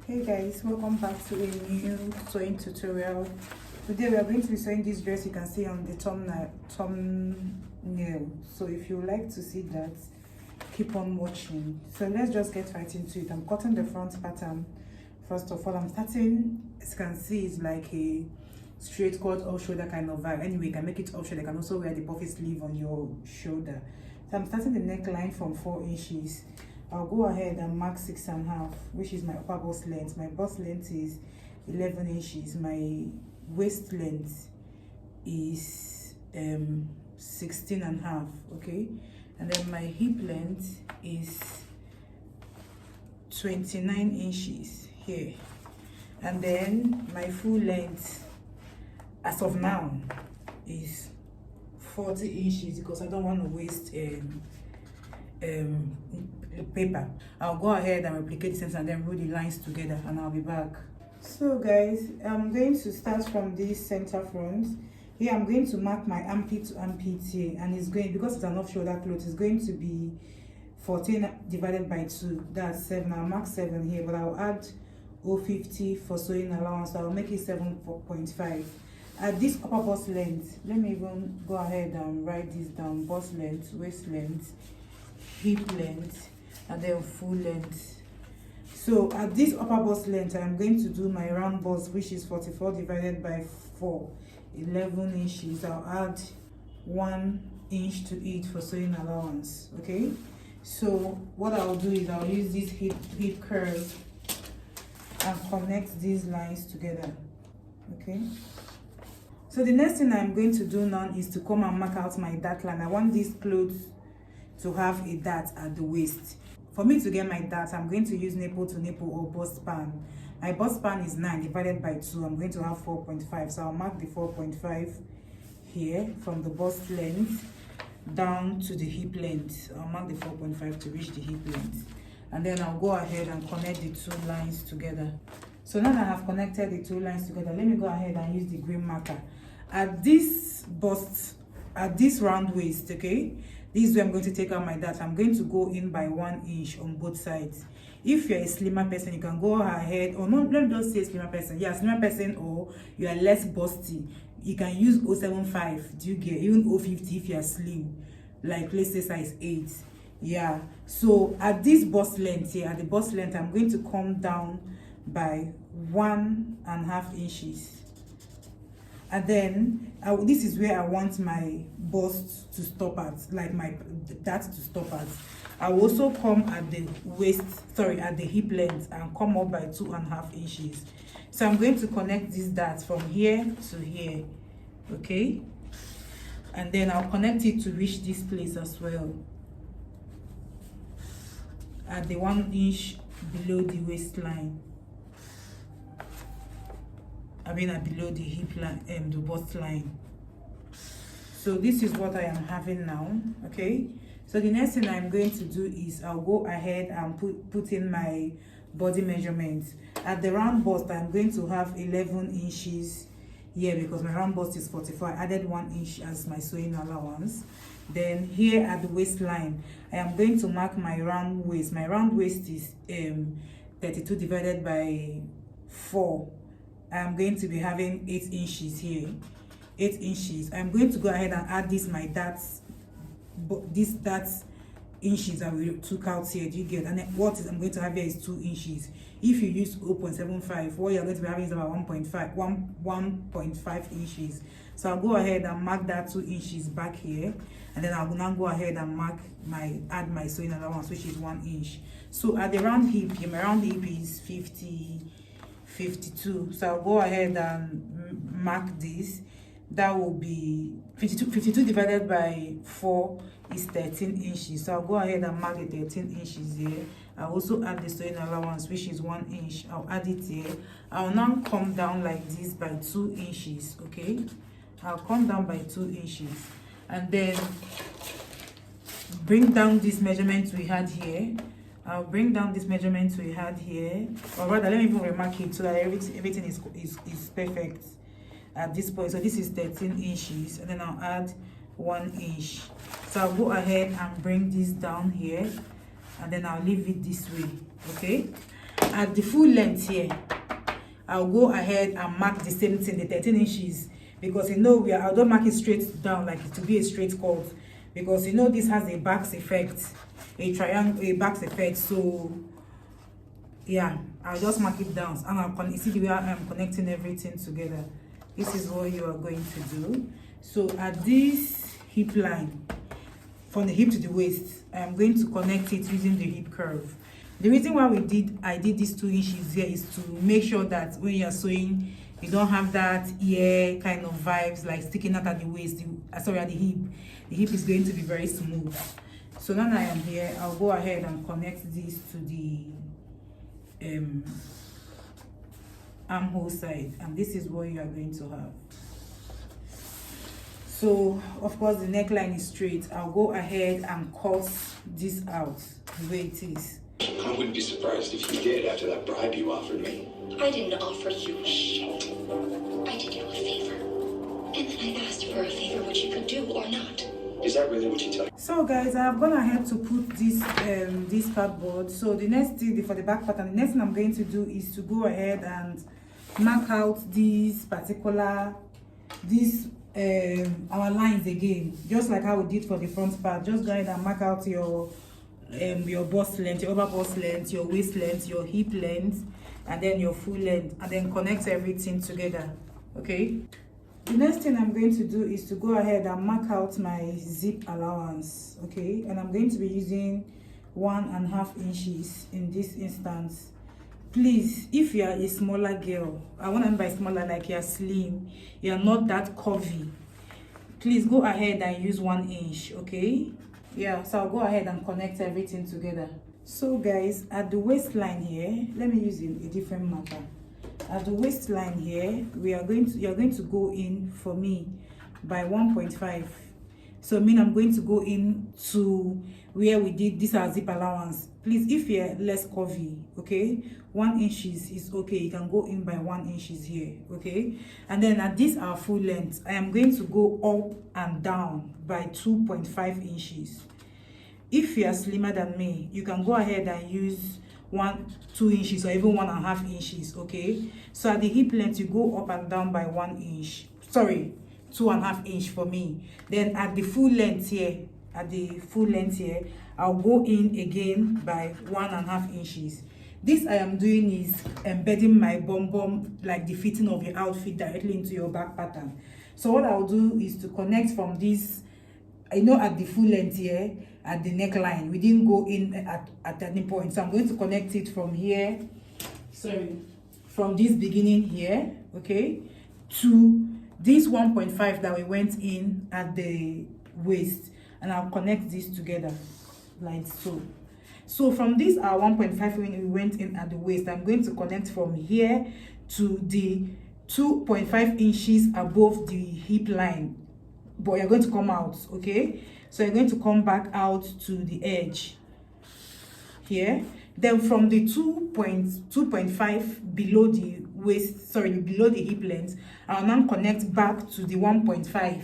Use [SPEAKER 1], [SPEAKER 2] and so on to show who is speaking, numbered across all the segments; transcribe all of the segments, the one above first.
[SPEAKER 1] Hey guys, welcome back to a new sewing tutorial. Today we are going to be sewing this dress you can see on the thumbnail. So if you like to see that, keep on watching. So let's just get right into it. I'm cutting the front pattern. First of all, I'm starting, as you can see, it's like a straight cut off shoulder kind of vibe. Anyway, you can make it off shoulder. You can also wear the puffy sleeve on your shoulder. So I'm starting the neckline from 4 inches. I'll go ahead and mark 6.5, which is my upper bust length. My bust length is 11 inches. My waist length is 16.5. Okay, and then my hip length is 29 inches here, and then my full length as of now is 40 inches because I don't want to waste paper. I'll go ahead and replicate the center and then roll the lines together, and I'll be back. So guys, I'm going to start from this center front. Here I'm going to mark my armpit to armpit here, and it's going, because it's an off shoulder cloth, it's going to be 14 divided by 2, that's 7. I'll mark 7 here, but I'll add 0.50 for sewing allowance, so I'll make it 7.5. At this upper bust length, let me even go ahead and write this down: bust length, waist length, hip length, and then full length. So at this upper bust length, I'm going to do my round bust, which is 44 divided by 4, 11 inches. I'll add 1 inch to it for sewing allowance. Okay, so what I'll do is I'll use this hip curve and connect these lines together. Okay, so the next thing I'm going to do now is to come and mark out my dart line. I want this clothes to have a dart at the waist. For me to get my dart, I'm going to use nipple to nipple or bust span. My bust span is 9 divided by 2. I'm going to have 4.5. So I'll mark the 4.5 here from the bust length down to the hip length. I'll mark the 4.5 to reach the hip length. And then I'll go ahead and connect the 2 lines together. So now that I have connected the 2 lines together, let me go ahead and use the green marker. At this bust, at this round waist, okay? This is where I'm going to take out my dart. I'm going to go in by 1 inch on both sides. If you're a slimmer person, you can go ahead, or no, let me just say slimmer person. Yeah, slimmer person, or you are less busty, you can use 0.75. Do you get? Even 0.50 if you are slim, like let's say size 8. Yeah. So at this bust length here, at the bust length, I'm going to come down by 1.5 inches. And then this is where I want my bust to stop at, like my dart to stop at. I will also come at the at the hip length and come up by 2.5 inches. So I'm going to connect this dart from here to here, okay? And then I'll connect it to reach this place as well, at the 1 inch below the waistline. Below the hip line and the bust line. So this is what I am having now. Okay, so the next thing I'm going to do is I'll go ahead and put in my body measurements. At the round bust, I'm going to have 11 inches here because my round bust is 44. I added 1 inch as my sewing allowance. Then here at the waistline, I am going to mark my round waist. My round waist is 32 divided by 4. I'm going to be having 8 inches here, 8 inches. I'm going to go ahead and add this my darts, this darts inches that we took out here. Do you get? And then what I'm going to have here is 2 inches. If you use 0.75, what you're going to be having is about 1.5 inches. So I'll go ahead and mark that 2 inches back here, and then I'll now go ahead and add my sewing allowance, which is 1 inch. So at the round hip, my round hip is 52. So I'll go ahead and mark this. That will be 52 divided by 4 is 13 inches. So I'll go ahead and mark the 13 inches here. I'll also add the sewing allowance, which is 1 inch. I'll add it here. I'll now come down like this by 2 inches. Okay, I'll come down by 2 inches, and then bring down this measurement we had here. I'll bring down this measurement we had here, or rather let me even remark it so that everything is perfect at this point. So this is 13 inches, and then I'll add 1 inch. So I'll go ahead and bring this down here, and then I'll leave it this way. Okay, at the full length here, I'll go ahead and mark the same thing, the 13 inches, because you know I don't mark it straight down like it to be a straight cut, because you know this has a Basque effect, a triangle, a Basque effect. So yeah, I'll just mark it down, and you see the way I'm connecting everything together. This is what you are going to do. So at this hip line, from the hip to the waist, I'm going to connect it using the hip curve. The reason why I did these 2 inches here is to make sure that when you're sewing, you don't have that ear kind of vibes like sticking out at the waist, at the hip. The hip is going to be very smooth. So now I am here, I'll go ahead and connect this to the armhole side, and this is what you are going to have. So of course the neckline is straight. I'll go ahead and cut this out the way it is.
[SPEAKER 2] I wouldn't be surprised if you did after that bribe you offered me.
[SPEAKER 3] I didn't offer you shit. I did you a favor. And then I asked for a favor which you could do or not.
[SPEAKER 2] Is that really what you tell me?
[SPEAKER 1] So guys, I've gone ahead to put this this cardboard. So the next thing for the back pattern, the next thing I'm going to do is to go ahead and mark out this particular our lines again, just like how we did for the front part. Just go ahead and mark out your bust length, your upper bust length, your waist length, your hip length, and then your full length, and then connect everything together. Okay, the next thing I'm going to do is to go ahead and mark out my zip allowance. Okay, and I'm going to be using 1.5 inches in this instance. Please, if you are a smaller girl, I want to mean by smaller, like you're slim, you're not that curvy, please go ahead and use 1 inch. Okay, yeah, so I'll go ahead and connect everything together. So guys, at the waistline here, let me use a different marker. At the waistline here, you're going to go in, for me, by 1.5. So I'm going to go in to where we did this our zip allowance. Please, if you're less curvy, okay, 1 inch is okay. You can go in by 1 inches here, okay. And then at this our full length, I am going to go up and down by 2.5 inches. If you are slimmer than me, you can go ahead and use 2 inches or even 1.5 inches, okay. So at the hip length, you go up and down by 1 inch. Sorry, 2.5 inch for me. Then at the full length here, I'll go in again by 1.5 inches. This I am doing is embedding my bum, like the fitting of your outfit, directly into your back pattern. So what I'll do is to connect from this, at the full length here, at the neckline, we didn't go in at any point. So I'm going to connect it from here, from this beginning here, okay, to this 1.5 that we went in at the waist, and I'll connect this together like so. So from this our 1.5 when we went in at the waist, I'm going to connect from here to the 2.5 inches above the hip line, but you're going to come out, okay. So you're going to come back out to the edge here. Then from the 2.5 below the waist, below the hip length, I'll now connect back to the 1.5.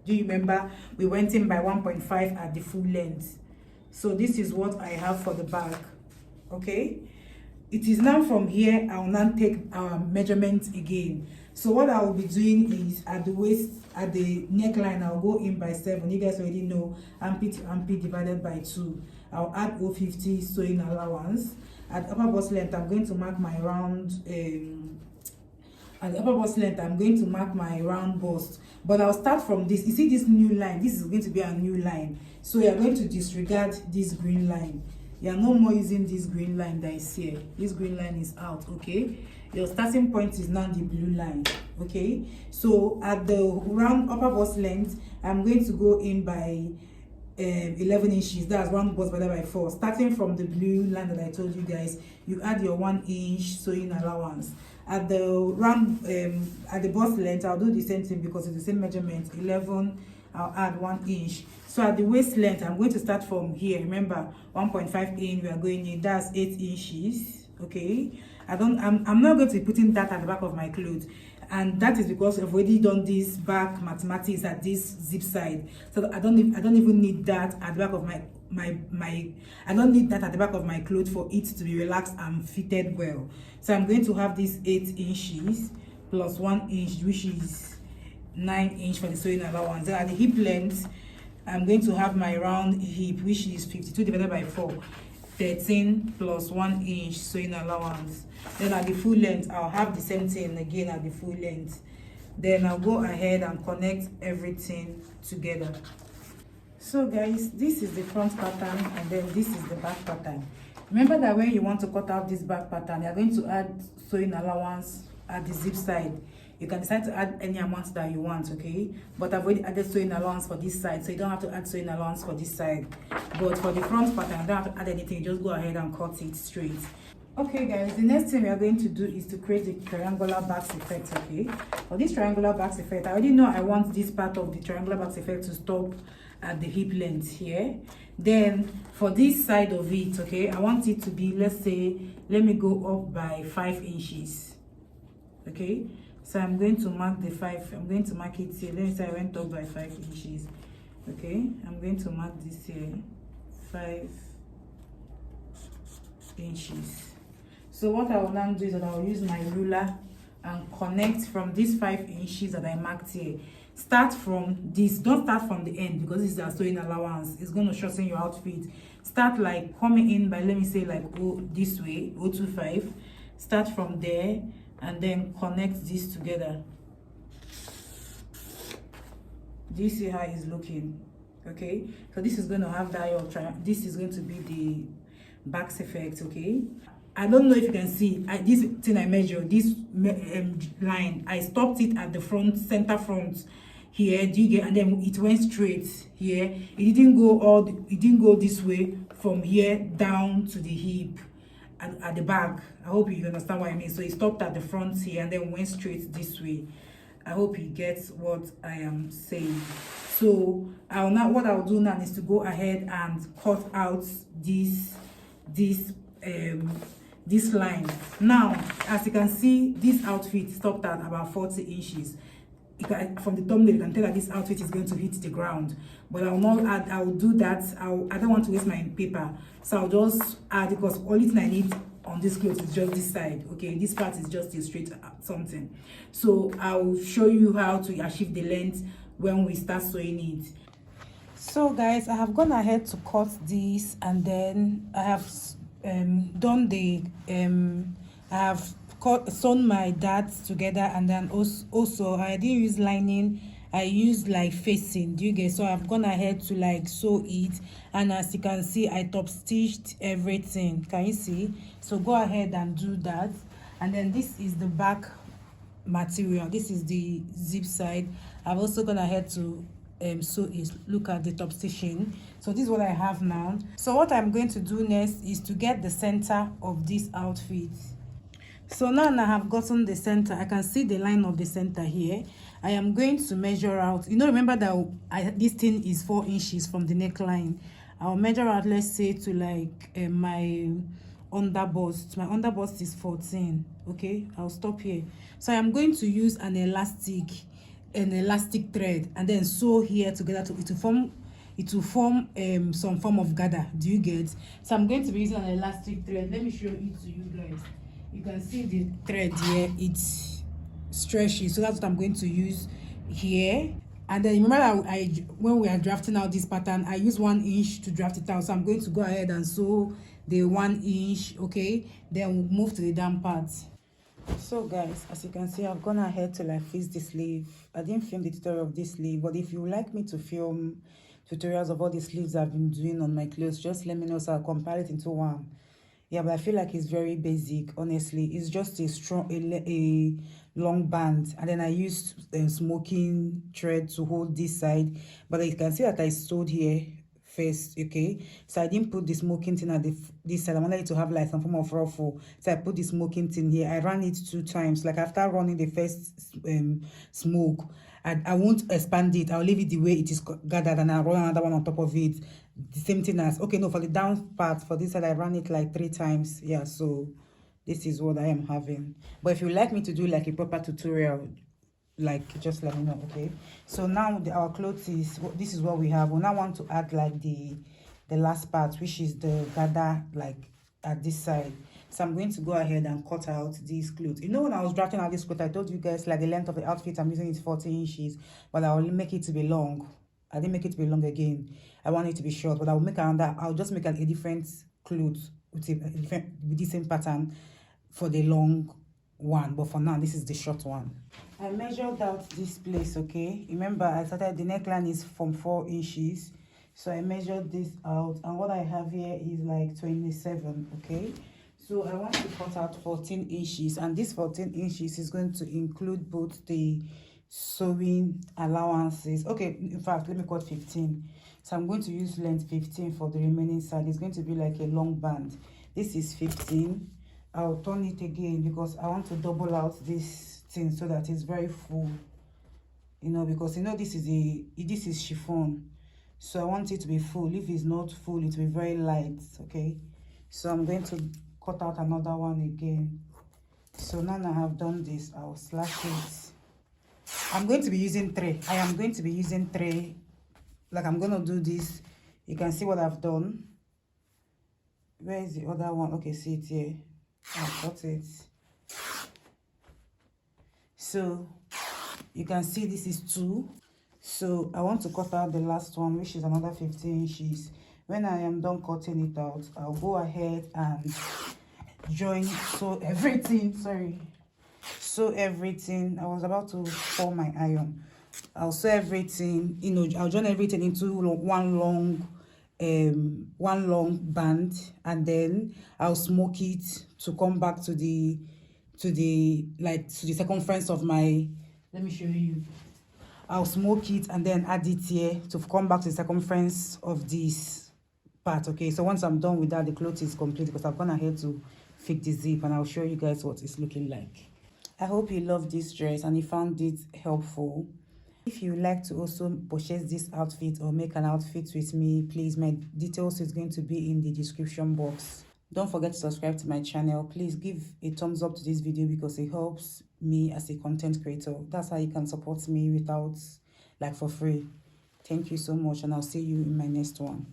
[SPEAKER 1] Do you remember we went in by 1.5 at the full length? So this is what I have for the back, okay. It is now from here, I'll now take our measurement again. So what I will be doing is at the waist, at the neckline, I'll go in by 7. You guys already know armpit to armpit divided by 2. I'll add 0.50 sewing allowance. At upper bust length, I'm going to mark my round. At the upper bust length, I'm going to mark my round bust. But I'll start from this. You see this new line? This is going to be a new line. So you're going to disregard this green line. You're no more using this green line that is here. This green line is out, okay. Your starting point is now the blue line, okay. So at the round upper bust length, I'm going to go in by 11 inches. That's round bust divided by 4. Starting from the blue line that I told you guys, you add your 1 inch sewing allowance. At the round at the bust length, I'll do the same thing because it's the same measurement. 11, I'll add 1 inch. So at the waist length, I'm going to start from here. Remember, 1.5 in, we are going in. That's 8 inches, okay. I'm not going to be putting that at the back of my clothes, and that is because I've already done this back mathematics at this zip side. So I don't even need that at the back of I don't need that at the back of my clothes for it to be relaxed and fitted well. So I'm going to have this 8 inches plus 1 inch, which is 9 inch for the sewing allowance. Then at the hip length, I'm going to have my round hip, which is 52 divided by 4, 13 plus 1 inch sewing allowance. Then at the full length, I'll have the same thing again at the full length. Then I'll go ahead and connect everything together. So guys, this is the front pattern, and then this is the back pattern. Remember that when you want to cut out this back pattern, you're going to add sewing allowance at the zip side. You can decide to add any amount that you want, okay? But I've already added sewing allowance for this side, so you don't have to add sewing allowance for this side. But for the front pattern, you don't have to add anything. You just go ahead and cut it straight. Okay guys, the next thing we are going to do is to create the triangular backs effect, okay? For this triangular backs effect, I already know I want this part of the triangular backs effect to stop at the hip length here. Then for this side of it, okay, I want it to be, let's say, let me go up by 5 inches, okay? So I'm going to mark the 5, I'm going to mark it here. Let me say I went up by 5 inches, okay? I'm going to mark this here, 5 inches. So what I will now do is that I will use my ruler and connect from these 5 inches that I marked here. Start from this, don't start from the end, because this is a sewing allowance. It's going to shorten your outfit. Start like coming in by, let me say, like this way, 025. Start from there and then connect this together. Do you see how it's looking? Okay, so this is going to have that, this is going to be the backs effect, okay? I don't know if you can see, this thing I measured, this line, I stopped it at the front, center front here, do you get? And then it went straight here. It didn't go this way from here down to the hip at the back. I hope you understand what I mean. So it stopped at the front here and then went straight this way. I hope you get what I am saying. So what I'll do now is to go ahead and cut out this line. Now, as you can see, this outfit stopped at about 40 inches. From the thumbnail, you can tell that this outfit is going to hit the ground. But I will not add, I will do that. I don't want to waste my paper. So I'll just add, because only thing I need on this clothes is just this side. Okay, this part is just a straight something. So I'll show you how to achieve the length when we start sewing it. So guys, I have gone ahead to cut this, and then I have done the I have sewn my darts together, and then also I didn't use lining, I used like facing, do you get? So I've gone ahead to like sew it, and as you can see, I top stitched everything. Can you see? So go ahead and do that. And then this is the back material, this is the zip side. I've also gone ahead to sew it. Look at the top stitching. So this is what I have now. So what I'm going to do next is to get the center of this outfit. So now I have gotten the center. I can see the line of the center here. I am going to measure out, remember that this thing is 4 inches from the neckline. I'll measure out, let's say, to like my underbust. My underbust is 14. Okay, I'll stop here. So I am going to use an elastic thread, and then sew here together to form some form of gather. Do you get? So I'm going to be using an elastic thread. Let me show it to you guys. You can see the thread here, it's stretchy, so that's what I'm going to use here. And then remember that when we are drafting out this pattern, I use 1 inch to draft it out. So I'm going to go ahead and sew the 1 inch, okay? Then we'll move to the down part. So guys, as you can see, I've gone ahead to like fix the sleeve. I didn't film the tutorial of this sleeve, but if you would like me to film tutorials of all the sleeves I've been doing on my clothes, just let me know so I'll compile it into one. Yeah, but I feel like it's very basic, honestly. It's just a long band, and then I used smoking thread to hold this side, but you can see that I sewed here first, okay? So I didn't put the smoking thing at this side. I wanted it to have like some form of ruffle, so I put the smoking thing here. I ran it 2 times. Like after running the first smoke, I won't expand it. I'll leave it the way it is gathered, and I'll run another one on top of it. The same thing as, okay, no, for the down part, for this side, I ran it like 3 times. Yeah, so this is what I am having. But if you like me to do like a proper tutorial, like, just let me know, okay? So now our clothes this is what we have. We now want to add like the the last part, which is the gather like at this side. So I'm going to go ahead and cut out these clothes. You know, when I was drafting out this cloth, I told you guys like the length of the outfit I'm using is 14 inches, but I'll make it to be long. I didn't make it to be long again. I want it to be short, but I'll make another. I'll just make a different clothes with the same pattern for the long one, but for now this is the short one. I measured out this place, okay? Remember, I started the neckline is from 4 inches, so I measured this out, and what I have here is like 27, okay? So I want to cut out 14 inches, and this 14 inches is going to include both the sewing allowances. Okay, in fact, let me cut 15. So I'm going to use length 15 for the remaining side. It's going to be like a long band. This is 15. I'll turn it again because I want to double out this thing so that it's very full, you know, because you know this is chiffon, so I want it to be full. If it's not full, it will be very light, okay? So I'm going to cut out another one again. So now I have done this, I'll slash it. I'm going to be using 3. I am going to be using 3. Like I'm going to do this. You can see what I've done. Where is the other one? Okay, see it here. I'll cut it. So you can see this is 2. So I want to cut out the last one, which is another 15 inches. When I am done cutting it out, I'll go ahead and sew everything. Sew everything. I was about to pour my iron. I'll sew everything, you know, I'll join everything into one long band, and then I'll smoke it to come back to the circumference of my, let me show you. I'll smoke it and then add it here to come back to the circumference of this part, okay? So once I'm done with that, the cloth is complete because I've gone ahead to fit the zip, and I'll show you guys what it's looking like. I hope you love this dress and you found it helpful. If you would like to also purchase this outfit or make an outfit with me, please, my details is going to be in the description box. Don't forget to subscribe to my channel. Please give a thumbs up to this video because it helps me as a content creator. That's how you can support me without, like, for free. Thank you so much, and I'll see you in my next one.